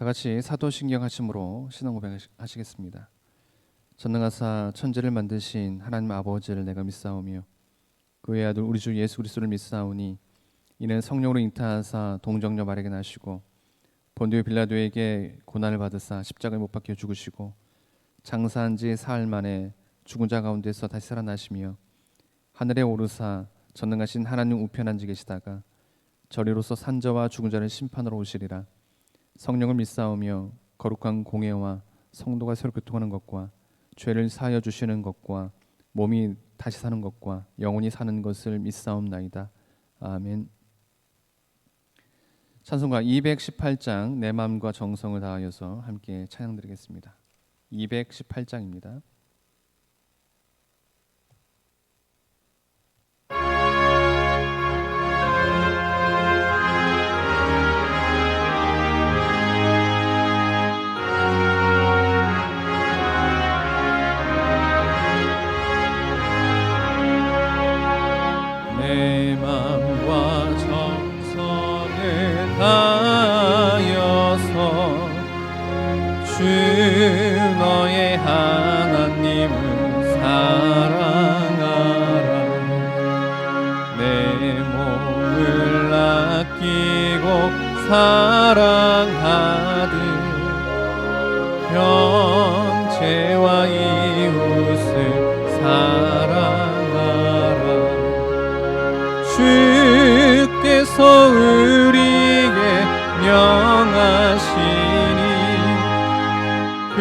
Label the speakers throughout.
Speaker 1: 다 같이 사도신경 하심으로 신앙 고백하시겠습니다. 전능하사 천지를 만드신 하나님 아버지를 내가 믿사오며 그의 아들 우리 주 예수 그리스도를 믿사오니 이는 성령으로 잉타하사 동정녀 마리아에게 나시고 본디오 빌라도에게 고난을 받으사 십자가에 못 박혀 죽으시고 장사한 지 사흘 만에 죽은 자 가운데서 다시 살아나시며 하늘에 오르사 전능하신 하나님 우편 앉아 계시다가 저리로서 산자와 죽은 자를 심판하러 오시리라. 성령을 믿사오며 거룩한 공예와 성도가 새로 교통하는 것과 죄를 사하여 주시는 것과 몸이 다시 사는 것과 영원히 사는 것을 믿사옵나이다. 아멘. 찬송가 218장 내 마음과 정성을 다하여서 함께 찬양드리겠습니다. 218장입니다.
Speaker 2: 내 마음과 정성을 다하여서 주 너의 하나님을 사랑하라. 내 몸을 아끼고 사랑하듯 형제와 이웃을 사랑하라. 주께서 우리에게 명하시니 그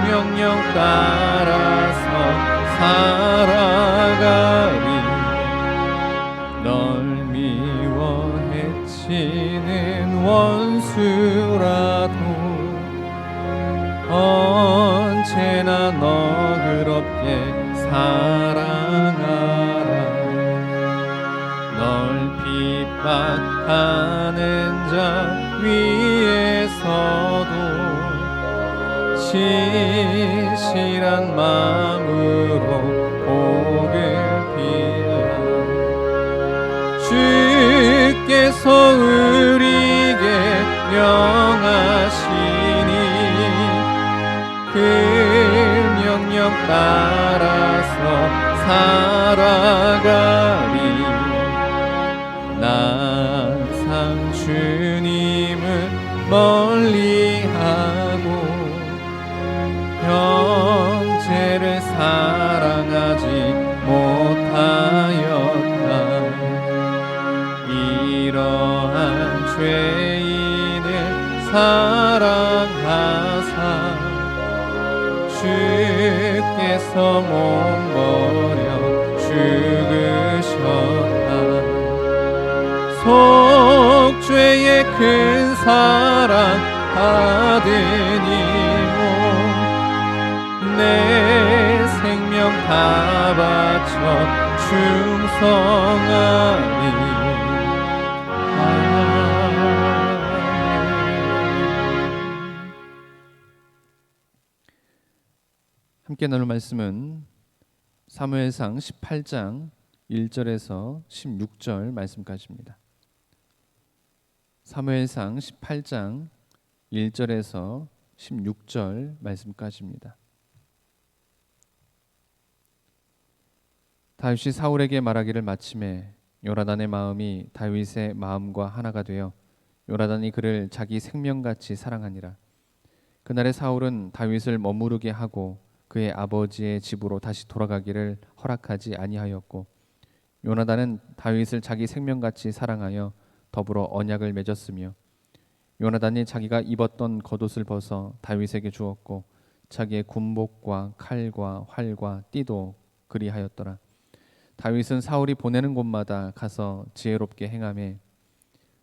Speaker 2: 명령 따라서 살아가리. 널 미워 해치는 원수라도 언제나 너그럽게 사랑하라. 널 핍박하는 자 위에서도 신실한 마음으로 복을 빌라. 주께서 우리에게 명하시니 그 명령 따라서 살아가리. 난 항상 주님을 멀리하고 형제를 사랑하지 못하였다. 이러한 죄인을 사랑하사 주께서 몸버려 죽으셨다. 속죄의 큰 사랑 받으니 내 생명 다 바쳐 충성하리.
Speaker 1: 함께 나눌 말씀은 사무엘상 18장 1절에서 16절 말씀까지입니다. 사무엘상 18장 1절에서 16절 말씀까지입니다. 다윗이 사울에게 말하기를 마침에 요나단의 마음이 다윗의 마음과 하나가 되어 요나단이 그를 자기 생명같이 사랑하니라. 그날에 사울은 다윗을 머무르게 하고 그의 아버지의 집으로 다시 돌아가기를 허락하지 아니하였고 요나단은 다윗을 자기 생명같이 사랑하여 더불어 언약을 맺었으며 요나단이 자기가 입었던 겉옷을 벗어 다윗에게 주었고 자기의 군복과 칼과 활과 띠도 그리하였더라. 다윗은 사울이 보내는 곳마다 가서 지혜롭게 행하매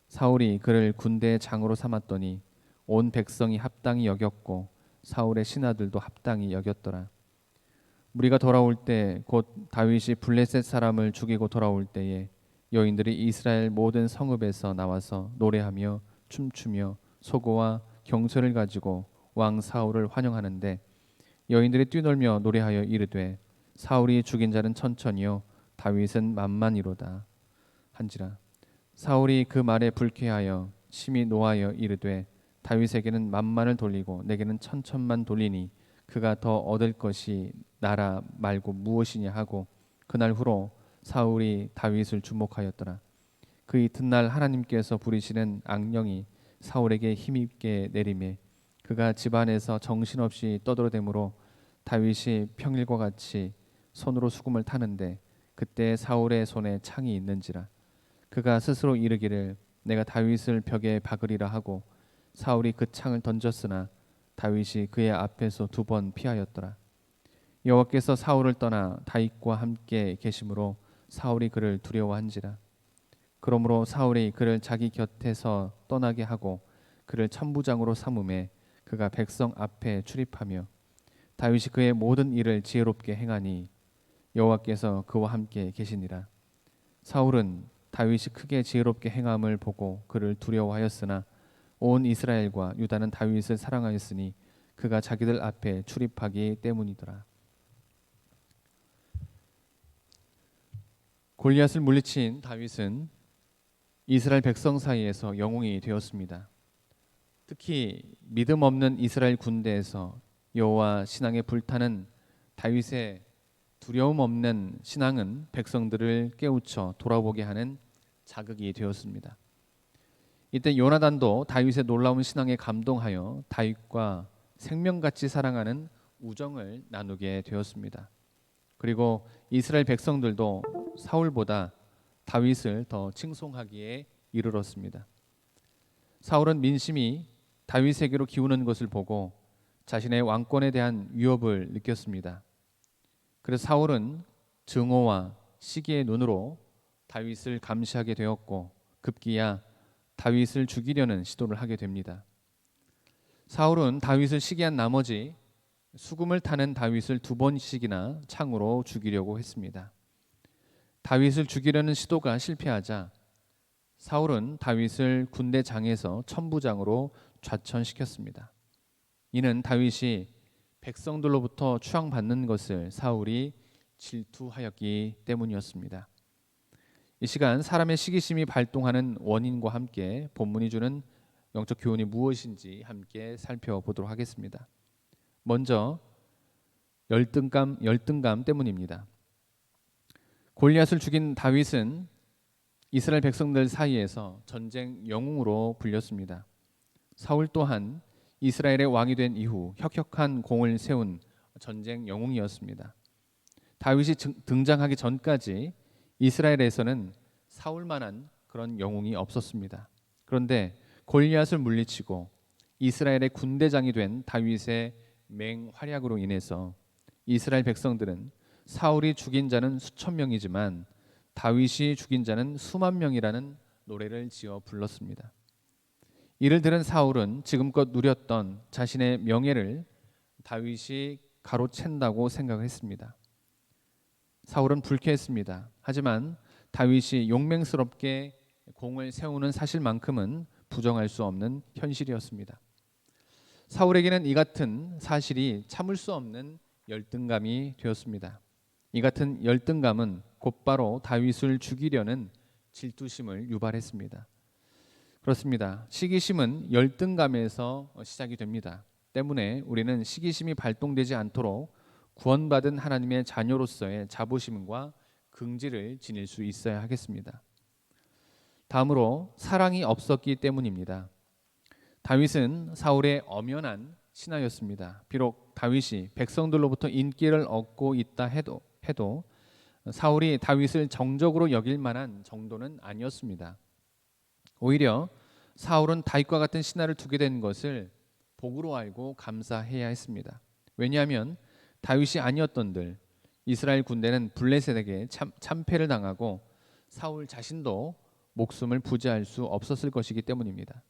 Speaker 1: 사울이 그를 군대의 장으로 삼았더니 온 백성이 합당히 여겼고 사울의 신하들도 합당히 여겼더라. 무리가 돌아올 때 곧 다윗이 블레셋 사람을 죽이고 돌아올 때에 여인들이 이스라엘 모든 성읍에서 나와서 노래하며 춤추며 소고와 경소를 가지고 왕 사울을 환영하는데 여인들이 뛰놀며 노래하여 이르되 사울이 죽인 자는 천천히요 다윗은 만만이로다 한지라. 사울이 그 말에 불쾌하여 심히 노하여 이르되 다윗에게는 만만을 돌리고 내게는 천천만 돌리니 그가 더 얻을 것이 나라 말고 무엇이냐 하고 그날 후로 사울이 다윗을 주목하였더라. 그 이튿날 하나님께서 부리시는 악령이 사울에게 힘있게 내림에 그가 집안에서 정신없이 떠들어대므로 다윗이 평일과 같이 손으로 수금을 타는데 그때 사울의 손에 창이 있는지라. 그가 스스로 이르기를 내가 다윗을 벽에 박으리라 하고 사울이 그 창을 던졌으나 다윗이 그의 앞에서 2번 피하였더라. 여호와께서 사울을 떠나 다윗과 함께 계심으로 사울이 그를 두려워한지라. 그러므로 사울이 그를 자기 곁에서 떠나게 하고 그를 천부장으로 삼음에 그가 백성 앞에 출입하며 다윗이 그의 모든 일을 지혜롭게 행하니 여호와께서 그와 함께 계시니라. 사울은 다윗이 크게 지혜롭게 행함을 보고 그를 두려워하였으나 온 이스라엘과 유다는 다윗을 사랑하였으니 그가 자기들 앞에 출입하기 때문이더라. 골리앗을 물리친 다윗은 이스라엘 백성 사이에서 영웅이 되었습니다. 특히 믿음 없는 이스라엘 군대에서 여호와 신앙에 불타는 다윗의 두려움 없는 신앙은 백성들을 깨우쳐 돌아보게 하는 자극이 되었습니다. 이때 요나단도 다윗의 놀라운 신앙에 감동하여 다윗과 생명같이 사랑하는 우정을 나누게 되었습니다. 그리고 이스라엘 백성들도 사울보다 다윗을 더 칭송하기에 이르렀습니다. 사울은 민심이 다윗에게로 기우는 것을 보고 자신의 왕권에 대한 위협을 느꼈습니다. 그래서 사울은 증오와 시기의 눈으로 다윗을 감시하게 되었고 급기야 다윗을 죽이려는 시도를 하게 됩니다. 사울은 다윗을 시기한 나머지 수금을 타는 다윗을 2번씩이나 창으로 죽이려고 했습니다. 다윗을 죽이려는 시도가 실패하자 사울은 다윗을 군대장에서 천부장으로 좌천시켰습니다. 이는 다윗이 백성들로부터 추앙받는 것을 사울이 질투하였기 때문이었습니다. 이 시간 사람의 시기심이 발동하는 원인과 함께 본문이 주는 영적 교훈이 무엇인지 함께 살펴보도록 하겠습니다. 먼저 열등감 때문입니다. 골리앗을 죽인 다윗은 이스라엘 백성들 사이에서 전쟁 영웅으로 불렸습니다. 사울 또한 이스라엘의 왕이 된 이후 혁혁한 공을 세운 전쟁 영웅이었습니다. 다윗이 등장하기 전까지 이스라엘에서는 사울만한 그런 영웅이 없었습니다. 그런데 골리앗을 물리치고 이스라엘의 군대장이 된 다윗의 맹활약으로 인해서 이스라엘 백성들은 사울이 죽인 자는 수천 명이지만 다윗이 죽인 자는 수만 명이라는 노래를 지어 불렀습니다. 이를 들은 사울은 지금껏 누렸던 자신의 명예를 다윗이 가로챈다고 생각했습니다. 사울은 불쾌했습니다. 하지만 다윗이 용맹스럽게 공을 세우는 사실만큼은 부정할 수 없는 현실이었습니다. 사울에게는 이 같은 사실이 참을 수 없는 열등감이 되었습니다. 이 같은 열등감은 곧바로 다윗을 죽이려는 질투심을 유발했습니다. 그렇습니다. 시기심은 열등감에서 시작이 됩니다. 때문에 우리는 시기심이 발동되지 않도록 구원받은 하나님의 자녀로서의 자부심과 긍지를 지닐 수 있어야 하겠습니다. 다음으로 사랑이 없었기 때문입니다. 다윗은 사울의 엄연한 신하였습니다. 비록 다윗이 백성들로부터 인기를 얻고 있다 해도 사울이 다윗을 정적으로 여길 만한 정도는 아니었습니다. 오히려 사울은 다윗과 같은 신하를 두게 된 것을 복으로 알고 감사해야 했습니다. 왜냐하면 다윗이 아니었던들 이스라엘 군대는 블레셋에게 참패를 당하고 사울 자신도 목숨을 부지할 수 없었을 것이기 때문입니다.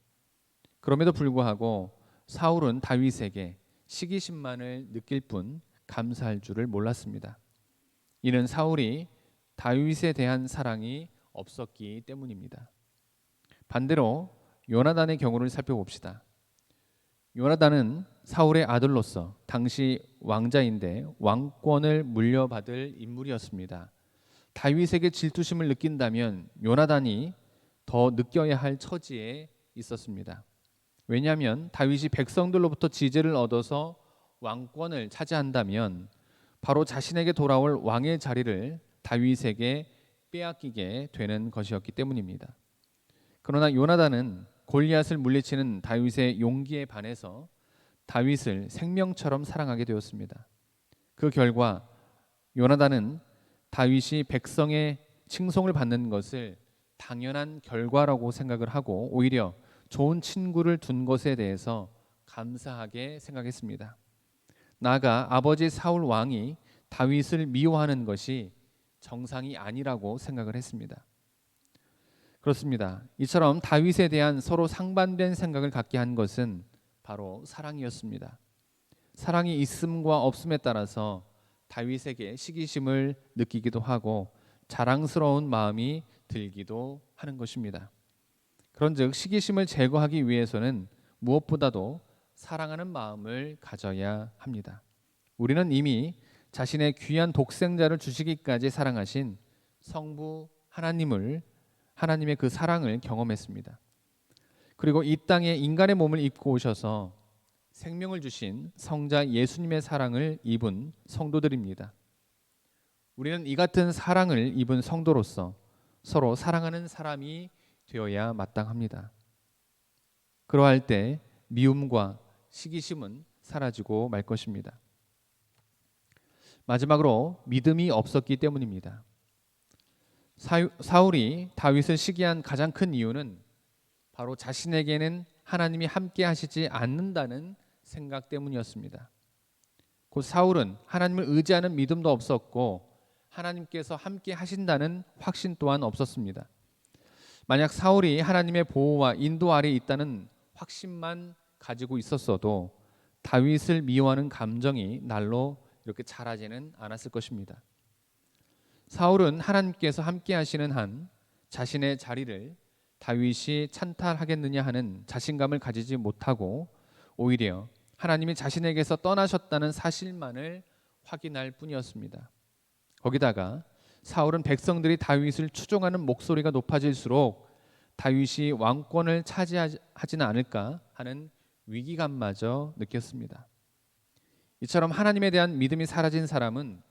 Speaker 1: 그럼에도 불구하고 사울은 다윗에게 시기심만을 느낄 뿐 감사할 줄을 몰랐습니다. 이는 사울이 다윗에 대한 사랑이 없었기 때문입니다. 반대로 요나단의 경우를 살펴봅시다. 요나단은 사울의 아들로서 당시 왕자인데 왕권을 물려받을 인물이었습니다. 다윗에게 질투심을 느낀다면 요나단이 더 느껴야 할 처지에 있었습니다. 왜냐하면 다윗이 백성들로부터 지지를 얻어서 왕권을 차지한다면 바로 자신에게 돌아올 왕의 자리를 다윗에게 빼앗기게 되는 것이었기 때문입니다. 그러나 요나단은 골리앗을 물리치는 다윗의 용기에 반해서 다윗을 생명처럼 사랑하게 되었습니다. 그 결과 요나단은 다윗이 백성의 칭송을 받는 것을 당연한 결과라고 생각을 하고 오히려 좋은 친구를 둔 것에 대해서 감사하게 생각했습니다. 나아가 아버지 사울 왕이 다윗을 미워하는 것이 정상이 아니라고 생각을 했습니다. 그렇습니다. 이처럼 다윗에 대한 서로 상반된 생각을 갖게 한 것은 바로 사랑이었습니다. 사랑이 있음과 없음에 따라서 다윗에게 시기심을 느끼기도 하고 자랑스러운 마음이 들기도 하는 것입니다. 그런즉 시기심을 제거하기 위해서는 무엇보다도 사랑하는 마음을 가져야 합니다. 우리는 이미 자신의 귀한 독생자를 주시기까지 사랑하신 성부 하나님의 그 사랑을 경험했습니다. 그리고 이 땅에 인간의 몸을 입고 오셔서 생명을 주신 성자 예수님의 사랑을 입은 성도들입니다. 우리는 이 같은 사랑을 입은 성도로서 서로 사랑하는 사람이 되어야 마땅합니다. 그러할 때 미움과 시기심은 사라지고 말 것입니다. 마지막으로 믿음이 없었기 때문입니다. 사울이 다윗을 시기한 가장 큰 이유는 바로 자신에게는 하나님이 함께 하시지 않는다는 생각 때문이었습니다. 곧 사울은 하나님을 의지하는 믿음도 없었고 하나님께서 함께 하신다는 확신 또한 없었습니다. 만약 사울이 하나님의 보호와 인도 아래 있다는 확신만 가지고 있었어도 다윗을 미워하는 감정이 날로 이렇게 자라지는 않았을 것입니다. 사울은 하나님께서 함께 하시는 한 자신의 자리를 다윗이 찬탈하겠느냐 하는 자신감을 가지지 못하고 오히려 하나님이 자신에게서 떠나셨다는 사실만을 확인할 뿐이었습니다. 거기다가 사울은 백성들이 다윗을 추종하는 목소리가 높아질수록 다윗이 왕권을 차지하지는 않을까 하는 위기감마저 느꼈습니다. 이처럼 하나님에 대한 믿음이 사라진 사람은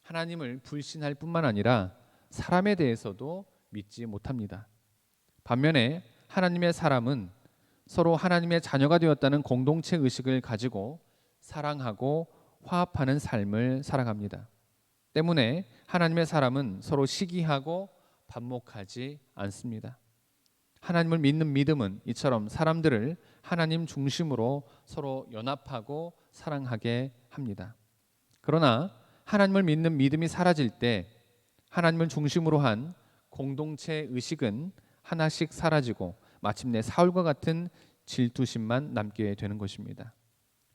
Speaker 1: 하나님을 불신할 뿐만 아니라 사람에 대해서도 믿지 못합니다. 반면에 하나님의 사람은 서로 하나님의 자녀가 되었다는 공동체 의식을 가지고 사랑하고 화합하는 삶을 살아갑니다. 때문에 하나님의 사람은 서로 시기하고 반목하지 않습니다. 하나님을 믿는 믿음은 이처럼 사람들을 하나님 중심으로 서로 연합하고 사랑하게 합니다. 그러나 하나님을 믿는 믿음이 사라질 때 하나님을 중심으로 한 공동체 의식은 하나씩 사라지고 마침내 사울과 같은 질투심만 남게 되는 것입니다.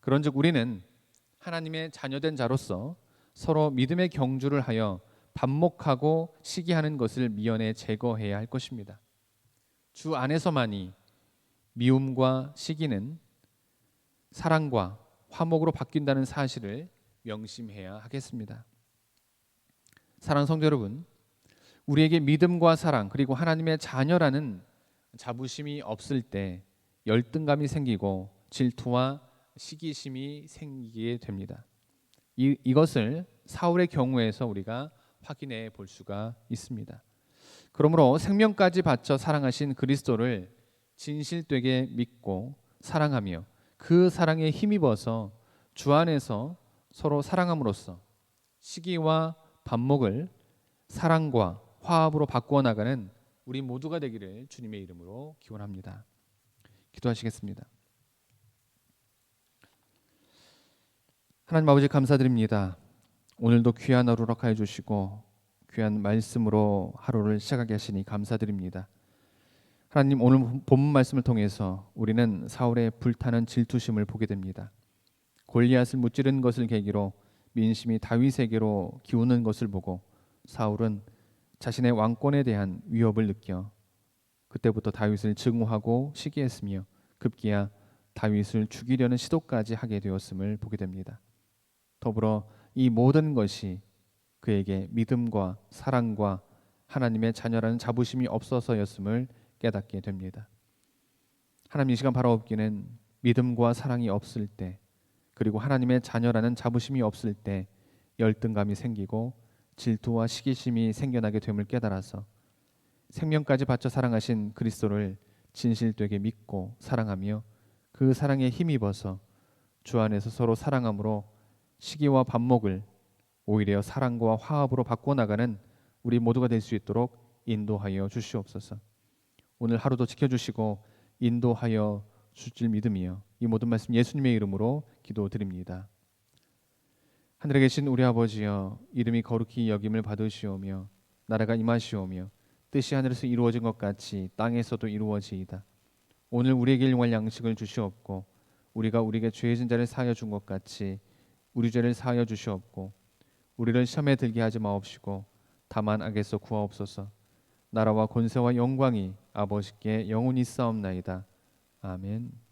Speaker 1: 그런즉 우리는 하나님의 자녀된 자로서 서로 믿음의 경주를 하여 반목하고 시기하는 것을 미연에 제거해야 할 것입니다. 주 안에서만이 미움과 시기는 사랑과 화목으로 바뀐다는 사실을 명심해야 하겠습니다. 사랑하는 성도 여러분, 우리에게 믿음과 사랑 그리고 하나님의 자녀라는 자부심이 없을 때 열등감이 생기고 질투와 시기심이 생기게 됩니다. 이것을 사울의 경우에서 우리가 확인해 볼 수가 있습니다. 그러므로 생명까지 바쳐 사랑하신 그리스도를 진실되게 믿고 사랑하며 그 사랑에 힘입어서 주 안에서 서로 사랑함으로써 시기와 반목을 사랑과 화합으로 바꾸어 나가는 우리 모두가 되기를 주님의 이름으로 기원합니다. 기도하시겠습니다. 하나님 아버지 감사드립니다. 오늘도 귀한 하루 허락하여 주시고 귀한 말씀으로 하루를 시작하게 하시니 감사드립니다. 하나님 오늘 본문 말씀을 통해서 우리는 사울의 불타는 질투심을 보게 됩니다. 골리앗을 무찌른 것을 계기로 민심이 다윗에게로 기우는 것을 보고 사울은 자신의 왕권에 대한 위협을 느껴 그때부터 다윗을 증오하고 시기했으며 급기야 다윗을 죽이려는 시도까지 하게 되었음을 보게 됩니다. 더불어 이 모든 것이 그에게 믿음과 사랑과 하나님의 자녀라는 자부심이 없어서였음을 깨닫게 됩니다. 하나님, 이 시간 바라옵기는 믿음과 사랑이 없을 때, 그리고 하나님의 자녀라는 자부심이 없을 때 열등감이 생기고 질투와 시기심이 생겨나게 됨을 깨달아서 생명까지 바쳐 사랑하신 그리스도를 진실되게 믿고 사랑하며 그 사랑에 힘입어서 주 안에서 서로 사랑함으로 시기와 반목을 오히려 사랑과 화합으로 바꿔나가는 우리 모두가 될 수 있도록 인도하여 주시옵소서. 오늘 하루도 지켜주시고 인도하여 주실 믿음이요, 이 모든 말씀 예수님의 이름으로 기도드립니다. 하늘에 계신 우리 아버지여, 이름이 거룩히 여김을 받으시오며 나라가 임하시오며 뜻이 하늘에서 이루어진 것 같이 땅에서도 이루어지이다. 오늘 우리에게 일용할 양식을 주시옵고 우리가 우리에게 죄진 자를 사하여 준 것 같이 우리 죄를 사하여 주시옵고 우리를 시험에 들게 하지 마옵시고 다만 악에서 구하옵소서. 나라와 권세와 영광이 아버지께 영원히 있사옵나이다. 아멘.